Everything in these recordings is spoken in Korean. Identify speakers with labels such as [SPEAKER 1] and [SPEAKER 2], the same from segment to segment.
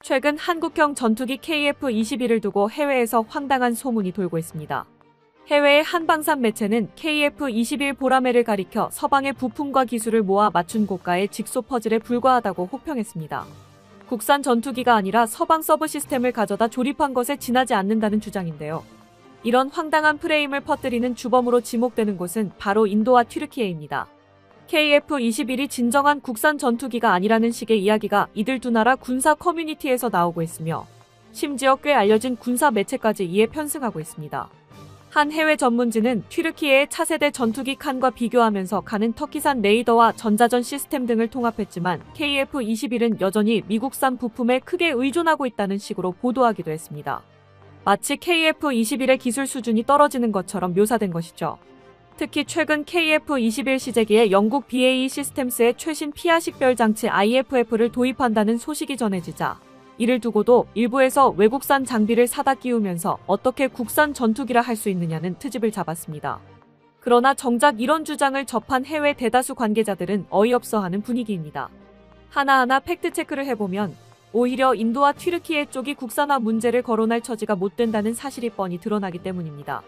[SPEAKER 1] 최근 한국형 전투기 KF-21을 두고 해외에서 황당한 소문이 돌고 있습니다. 해외의 한방산 매체는 KF-21 보라매를 가리켜 서방의 부품과 기술을 모아 맞춘 고가의 직소 퍼즐에 불과하다고 혹평했습니다. 국산 전투기가 아니라 서방 서브 시스템을 가져다 조립한 것에 지나지 않는다는 주장인데요. 이런 황당한 프레임을 퍼뜨리는 주범으로 지목되는 곳은 바로 인도와 튀르키예입니다. KF-21이 진정한 국산 전투기가 아니라는 식의 이야기가 이들 두 나라 군사 커뮤니티에서 나오고 있으며 심지어 꽤 알려진 군사 매체까지 이에 편승하고 있습니다. 한 해외 전문지는 튀르키예의 차세대 전투기 칸과 비교하면서 칸은 터키산 레이더와 전자전 시스템 등을 통합했지만 KF-21은 여전히 미국산 부품에 크게 의존하고 있다는 식으로 보도하기도 했습니다. 마치 KF-21의 기술 수준이 떨어지는 것처럼 묘사된 것이죠. 특히 최근 KF-21 시제기에 영국 BAE 시스템스의 최신 피하 식별 장치 IFF를 도입한다는 소식이 전해지자 이를 두고도 일부에서 외국산 장비를 사다 끼우면서 어떻게 국산 전투기라 할 수 있느냐는 트집을 잡았습니다. 그러나 정작 이런 주장을 접한 해외 대다수 관계자들은 어이없어하는 분위기입니다. 하나하나 팩트체크를 해보면 오히려 인도와 튀르키예 쪽이 국산화 문제를 거론할 처지가 못 된다는 사실이 뻔히 드러나기 때문입니다.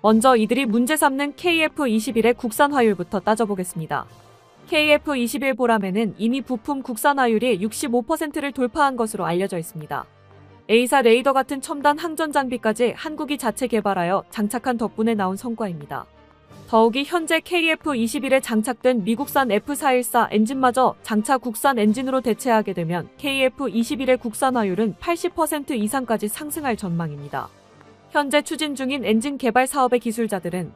[SPEAKER 1] 먼저 이들이 문제 삼는 KF-21의 국산화율부터 따져보겠습니다. KF-21 보라매는 이미 부품 국산화율이 65%를 돌파한 것으로 알려져 있습니다. A사 레이더 같은 첨단 항전 장비까지 한국이 자체 개발하여 장착한 덕분에 나온 성과입니다. 더욱이 현재 KF-21에 장착된 미국산 F414 엔진마저 장차 국산 엔진으로 대체하게 되면 KF-21의 국산화율은 80% 이상까지 상승할 전망입니다. 현재 추진 중인 엔진 개발 사업의 기술자들은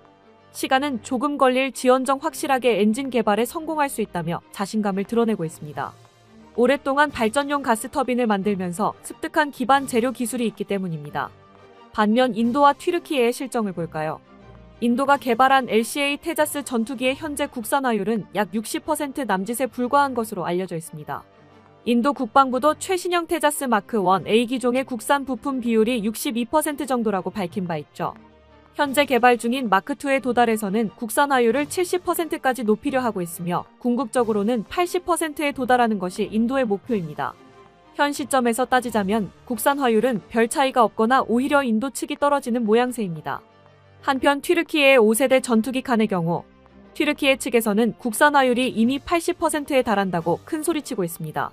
[SPEAKER 1] 시간은 조금 걸릴 지언정 확실하게 엔진 개발에 성공할 수 있다며 자신감을 드러내고 있습니다. 오랫동안 발전용 가스터빈을 만들면서 습득한 기반 재료 기술이 있기 때문입니다. 반면 인도와 튀르키예의 실정을 볼까요? 인도가 개발한 LCA 테자스 전투기의 현재 국산화율은 약 60% 남짓에 불과한 것으로 알려져 있습니다. 인도 국방부도 최신형 테자스 마크 1 A 기종의 국산 부품 비율이 62% 정도라고 밝힌 바 있죠. 현재 개발 중인 마크2에 도달해서는 국산화율을 70%까지 높이려 하고 있으며 궁극적으로는 80%에 도달하는 것이 인도의 목표입니다. 현 시점에서 따지자면 국산화율은 별 차이가 없거나 오히려 인도 측이 떨어지는 모양새입니다. 한편 튀르키예의 5세대 전투기 칸의 경우 튀르키예 측에서는 국산화율이 이미 80%에 달한다고 큰소리치고 있습니다.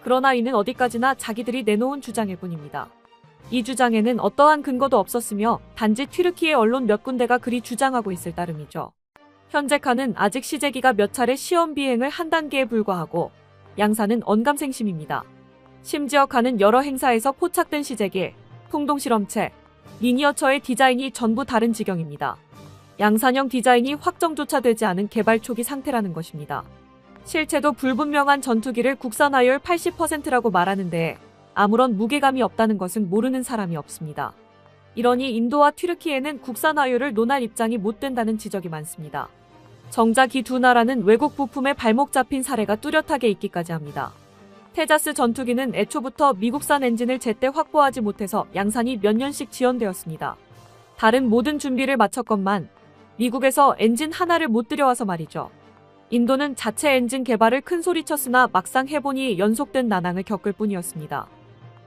[SPEAKER 1] 그러나 이는 어디까지나 자기들이 내놓은 주장일 뿐입니다. 이 주장에는 어떠한 근거도 없었으며 단지 튀르키예 언론 몇 군데가 그리 주장하고 있을 따름이죠. 현재 칸은 아직 시제기가 몇 차례 시험 비행을 한 단계에 불과하고 양산은 언감생심입니다. 심지어 칸은 여러 행사에서 포착된 시제기, 풍동실험체, 미니어처의 디자인이 전부 다른 지경입니다. 양산형 디자인이 확정조차 되지 않은 개발 초기 상태라는 것입니다. 실체도 불분명한 전투기를 국산화율 80%라고 말하는 데에 아무런 무게감이 없다는 것은 모르는 사람이 없습니다. 이러니 인도와 튀르키예는 국산화율을 논할 입장이 못 된다는 지적이 많습니다. 정작 이 두 나라는 외국 부품에 발목 잡힌 사례가 뚜렷하게 있기까지 합니다. 테자스 전투기는 애초부터 미국산 엔진을 제때 확보하지 못해서 양산이 몇 년씩 지연되었습니다. 다른 모든 준비를 마쳤건만 미국에서 엔진 하나를 못 들여와서 말이죠. 인도는 자체 엔진 개발을 큰소리쳤으나 막상 해보니 연속된 난항을 겪을 뿐이었습니다.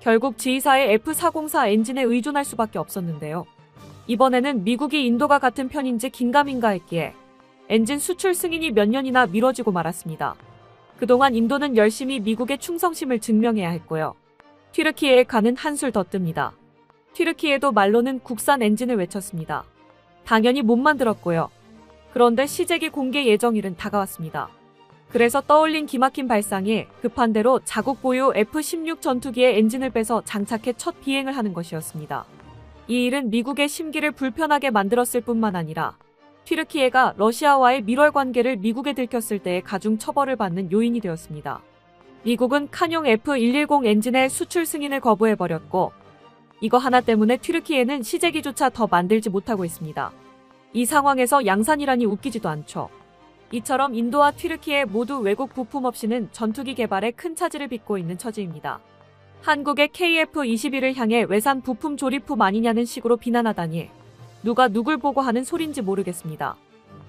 [SPEAKER 1] 결국 지휘사의 F404 엔진에 의존할 수밖에 없었는데요. 이번에는 미국이 인도가 같은 편인지 긴가민가 했기에 엔진 수출 승인이 몇 년이나 미뤄지고 말았습니다. 그동안 인도는 열심히 미국의 충성심을 증명해야 했고요. 튀르키예의 칸은 한술 더 뜹니다. 튀르키예도 말로는 국산 엔진을 외쳤습니다. 당연히 못 만들었고요. 그런데 시제기 공개 예정일은 다가왔습니다. 그래서 떠올린 기막힌 발상이 급한 대로 자국 보유 F-16 전투기의 엔진을 빼서 장착해 첫 비행을 하는 것이었습니다. 이 일은 미국의 심기를 불편하게 만들었을 뿐만 아니라 튀르키예가 러시아와의 밀월 관계를 미국에 들켰을 때의 가중 처벌을 받는 요인이 되었습니다. 미국은 칸용 F-110 엔진의 수출 승인을 거부해버렸고 이거 하나 때문에 튀르키예는 시제기조차 더 만들지 못하고 있습니다. 이 상황에서 양산이라니 웃기지도 않죠. 이처럼 인도와 튀르키예 모두 외국 부품 없이는 전투기 개발에 큰 차질을 빚고 있는 처지입니다. 한국의 KF-21을 향해 외산 부품 조립품 아니냐는 식으로 비난하다니 누가 누굴 보고 하는 소린지 모르겠습니다.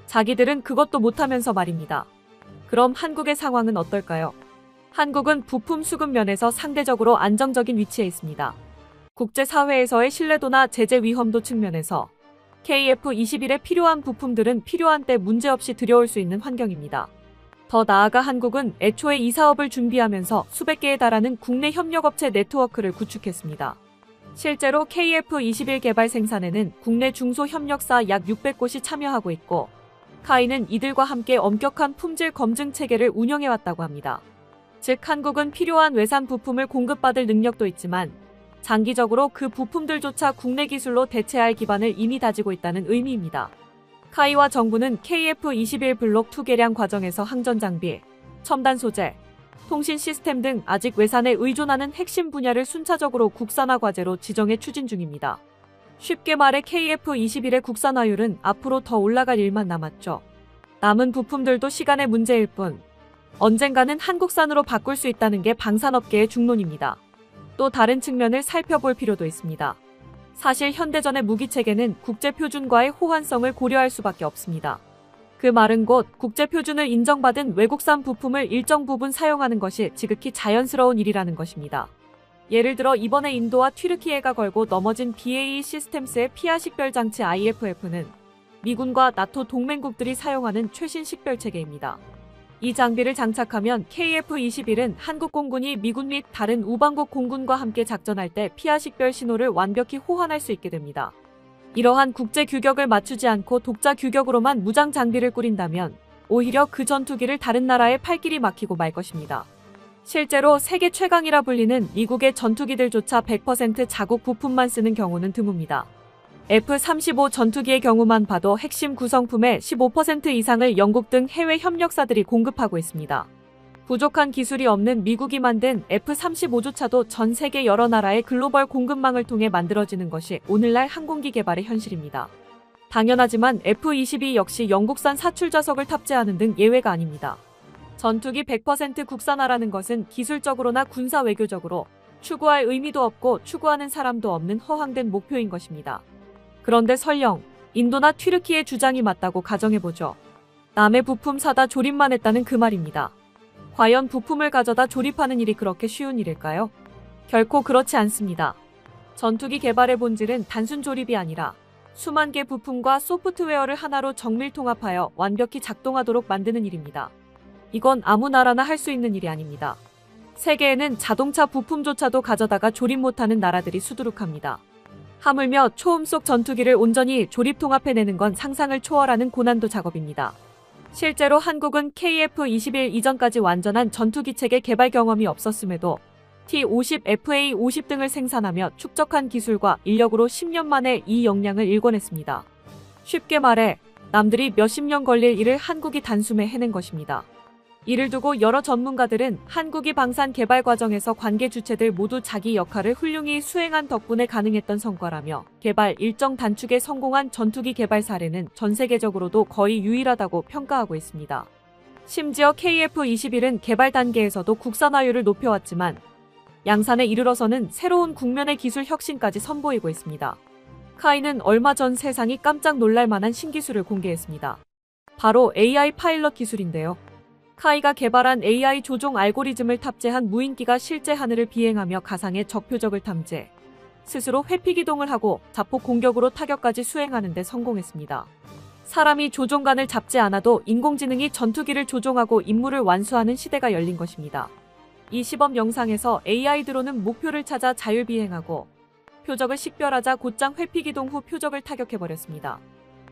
[SPEAKER 1] 자기들은 그것도 못하면서 말입니다. 그럼 한국의 상황은 어떨까요? 한국은 부품 수급 면에서 상대적으로 안정적인 위치에 있습니다. 국제사회에서의 신뢰도나 제재 위험도 측면에서 KF-21에 필요한 부품들은 필요한 때 문제없이 들여올 수 있는 환경입니다. 더 나아가 한국은 애초에 이 사업을 준비하면서 수백 개에 달하는 국내 협력업체 네트워크를 구축했습니다. 실제로 KF-21 개발 생산에는 국내 중소협력사 약 600곳이 참여하고 있고 카이는 이들과 함께 엄격한 품질 검증 체계를 운영해왔다고 합니다. 즉 한국은 필요한 외산 부품을 공급받을 능력도 있지만 장기적으로 그 부품들조차 국내 기술로 대체할 기반을 이미 다지고 있다는 의미입니다. 카이와 정부는 KF-21 블록 2 개량 과정에서 항전 장비, 첨단 소재, 통신 시스템 등 아직 외산에 의존하는 핵심 분야를 순차적으로 국산화 과제로 지정해 추진 중입니다. 쉽게 말해 KF-21의 국산화율은 앞으로 더 올라갈 일만 남았죠. 남은 부품들도 시간의 문제일 뿐 언젠가는 한국산으로 바꿀 수 있다는 게 방산업계의 중론입니다. 또 다른 측면을 살펴볼 필요도 있습니다. 사실 현대전의 무기체계는 국제표준과의 호환성을 고려할 수밖에 없습니다. 그 말은 곧 국제표준을 인정받은 외국산 부품을 일정 부분 사용하는 것이 지극히 자연스러운 일이라는 것입니다. 예를 들어 이번에 인도와 튀르키예가 걸고 넘어진 BAE 시스템스의 피하 식별 장치 IFF는 미군과 나토 동맹국들이 사용하는 최신 식별 체계입니다. 이 장비를 장착하면 KF-21은 한국 공군이 미군 및 다른 우방국 공군과 함께 작전할 때 피하 식별 신호를 완벽히 호환할 수 있게 됩니다. 이러한 국제 규격을 맞추지 않고 독자 규격으로만 무장 장비를 꾸린다면 오히려 그 전투기를 다른 나라에 팔 길이 막히고 말 것입니다. 실제로 세계 최강이라 불리는 미국의 전투기들조차 100% 자국 부품만 쓰는 경우는 드뭅니다. F-35 전투기의 경우만 봐도 핵심 구성품의 15% 이상을 영국 등 해외 협력사들이 공급하고 있습니다. 부족한 기술이 없는 미국이 만든 F-35조차도 전 세계 여러 나라의 글로벌 공급망을 통해 만들어지는 것이 오늘날 항공기 개발의 현실입니다. 당연하지만 F-22 역시 영국산 사출 좌석을 탑재하는 등 예외가 아닙니다. 전투기 100% 국산화라는 것은 기술적으로나 군사 외교적으로 추구할 의미도 없고 추구하는 사람도 없는 허황된 목표인 것입니다. 그런데 설령 인도나 튀르키예 주장이 맞다고 가정해보죠. 남의 부품 사다 조립만 했다는 그 말입니다. 과연 부품을 가져다 조립하는 일이 그렇게 쉬운 일일까요? 결코 그렇지 않습니다. 전투기 개발의 본질은 단순 조립이 아니라 수만 개 부품과 소프트웨어를 하나로 정밀 통합하여 완벽히 작동하도록 만드는 일입니다. 이건 아무 나라나 할 수 있는 일이 아닙니다. 세계에는 자동차 부품조차도 가져다가 조립 못하는 나라들이 수두룩합니다. 하물며 초음속 전투기를 온전히 조립 통합해내는 건 상상을 초월하는 고난도 작업입니다. 실제로 한국은 KF-21 이전까지 완전한 전투기 체계 개발 경험이 없었음에도 T-50, FA-50 등을 생산하며 축적한 기술과 인력으로 10년 만에 이 역량을 일궈냈습니다. 쉽게 말해 남들이 몇십 년 걸릴 일을 한국이 단숨에 해낸 것입니다. 이를 두고 여러 전문가들은 한국이 방산 개발 과정에서 관계 주체들 모두 자기 역할을 훌륭히 수행한 덕분에 가능했던 성과라며 개발 일정 단축에 성공한 전투기 개발 사례는 전 세계적으로도 거의 유일하다고 평가하고 있습니다. 심지어 KF-21은 개발 단계에서도 국산화율을 높여왔지만 양산에 이르러서는 새로운 국면의 기술 혁신까지 선보이고 있습니다. 카이는 얼마 전 세상이 깜짝 놀랄 만한 신기술을 공개했습니다. 바로 AI 파일럿 기술인데요. 카이가 개발한 AI 조종 알고리즘을 탑재한 무인기가 실제 하늘을 비행하며 가상의 적 표적을 탐지, 스스로 회피 기동을 하고 자폭 공격으로 타격까지 수행하는 데 성공했습니다. 사람이 조종관을 잡지 않아도 인공지능이 전투기를 조종하고 임무를 완수하는 시대가 열린 것입니다. 이 시범 영상에서 AI 드론은 목표를 찾아 자율비행하고 표적을 식별하자 곧장 회피 기동 후 표적을 타격해버렸습니다.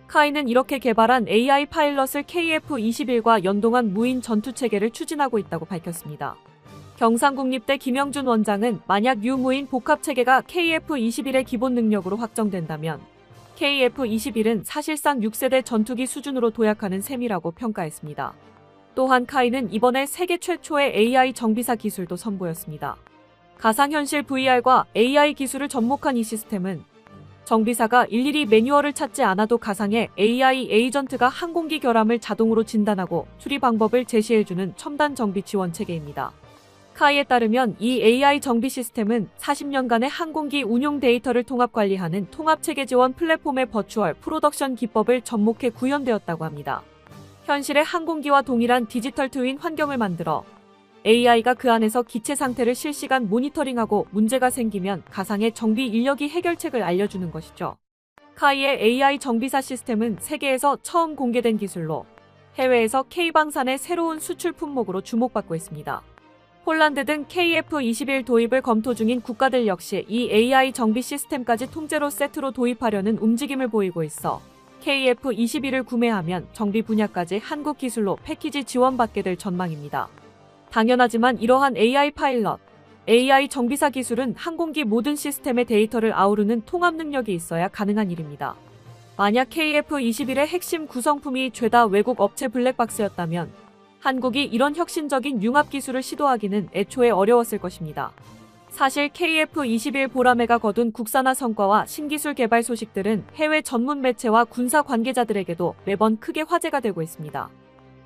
[SPEAKER 1] 카이는 이렇게 개발한 AI 파일럿을 KF-21과 연동한 무인 전투체계를 추진하고 있다고 밝혔습니다. 경상국립대 김영준 원장은 만약 유무인 복합체계가 KF-21의 기본 능력으로 확정된다면 KF-21은 사실상 6세대 전투기 수준으로 도약하는 셈이라고 평가했습니다. 또한 카이는 이번에 세계 최초의 AI 정비사 기술도 선보였습니다. 가상현실 VR과 AI 기술을 접목한 이 시스템은 정비사가 일일이 매뉴얼을 찾지 않아도 가상의 AI 에이전트가 항공기 결함을 자동으로 진단하고 수리 방법을 제시해주는 첨단 정비 지원 체계입니다. 카이에 따르면 이 AI 정비 시스템은 40년간의 항공기 운용 데이터를 통합 관리하는 통합체계 지원 플랫폼의 버추얼 프로덕션 기법을 접목해 구현되었다고 합니다. 현실의 항공기와 동일한 디지털 트윈 환경을 만들어 AI가 그 안에서 기체 상태를 실시간 모니터링하고 문제가 생기면 가상의 정비 인력이 해결책을 알려주는 것이죠. 카이의 AI 정비사 시스템은 세계에서 처음 공개된 기술로 해외에서 K방산의 새로운 수출 품목으로 주목받고 있습니다. 폴란드 등 KF21 도입을 검토 중인 국가들 역시 이 AI 정비 시스템까지 통째로 세트로 도입하려는 움직임을 보이고 있어 KF21을 구매하면 정비 분야까지 한국 기술로 패키지 지원받게 될 전망입니다. 당연하지만 이러한 AI 파일럿, AI 정비사 기술은 항공기 모든 시스템의 데이터를 아우르는 통합 능력이 있어야 가능한 일입니다. 만약 KF21의 핵심 구성품이 죄다 외국 업체 블랙박스였다면 한국이 이런 혁신적인 융합 기술을 시도하기는 애초에 어려웠을 것입니다. 사실 KF21 보라매가 거둔 국산화 성과와 신기술 개발 소식들은 해외 전문 매체와 군사 관계자들에게도 매번 크게 화제가 되고 있습니다.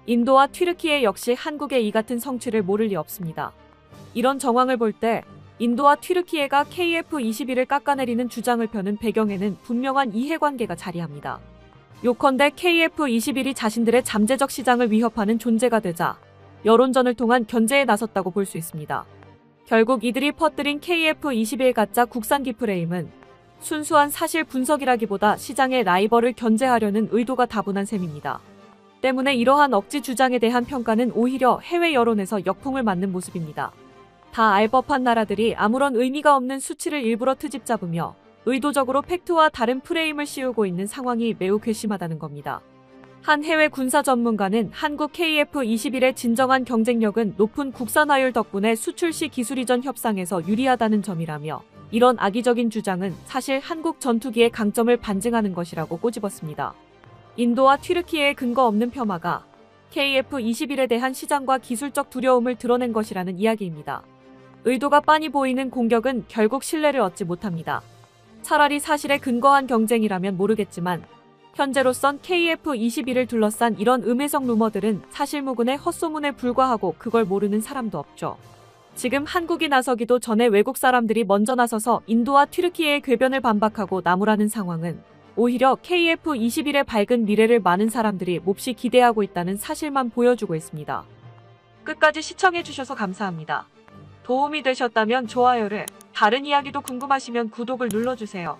[SPEAKER 1] 인도와 튀르키예 역시 한국의 이 같은 성취를 모를 리 없습니다. 이런 정황을 볼 때 인도와 튀르키예가 KF21을 깎아내리는 주장을 펴는 배경에는 분명한 이해관계가 자리합니다. 요컨대 KF21이 자신들의 잠재적 시장을 위협하는 존재가 되자 여론전을 통한 견제에 나섰다고 볼 수 있습니다. 결국 이들이 퍼뜨린 KF21 가짜 국산기 프레임은 순수한 사실 분석이라기보다 시장의 라이벌을 견제하려는 의도가 다분한 셈입니다. 때문에 이러한 억지 주장에 대한 평가는 오히려 해외 여론에서 역풍을 맞는 모습입니다. 다 알 법한 나라들이 아무런 의미가 없는 수치를 일부러 트집 잡으며 의도적으로 팩트와 다른 프레임을 씌우고 있는 상황이 매우 괘씸하다는 겁니다. 한 해외 군사 전문가는 한국 KF21의 진정한 경쟁력은 높은 국산화율 덕분에 수출 시 기술 이전 협상에서 유리하다는 점이라며 이런 악의적인 주장은 사실 한국 전투기의 강점을 반증하는 것이라고 꼬집었습니다. 인도와 튀르키예의 근거 없는 폄하가 KF21에 대한 시장과 기술적 두려움을 드러낸 것이라는 이야기입니다. 의도가 빤히 보이는 공격은 결국 신뢰를 얻지 못합니다. 차라리 사실에 근거한 경쟁이라면 모르겠지만 현재로선 KF21을 둘러싼 이런 음해성 루머들은 사실무근의 헛소문에 불과하고 그걸 모르는 사람도 없죠. 지금 한국이 나서기도 전에 외국 사람들이 먼저 나서서 인도와 튀르키예의 궤변을 반박하고 나무라는 상황은 오히려 KF21의 밝은 미래를 많은 사람들이 몹시 기대하고 있다는 사실만 보여주고 있습니다. 끝까지 시청해주셔서 감사합니다. 도움이 되셨다면 좋아요를, 다른 이야기도 궁금하시면 구독을 눌러주세요.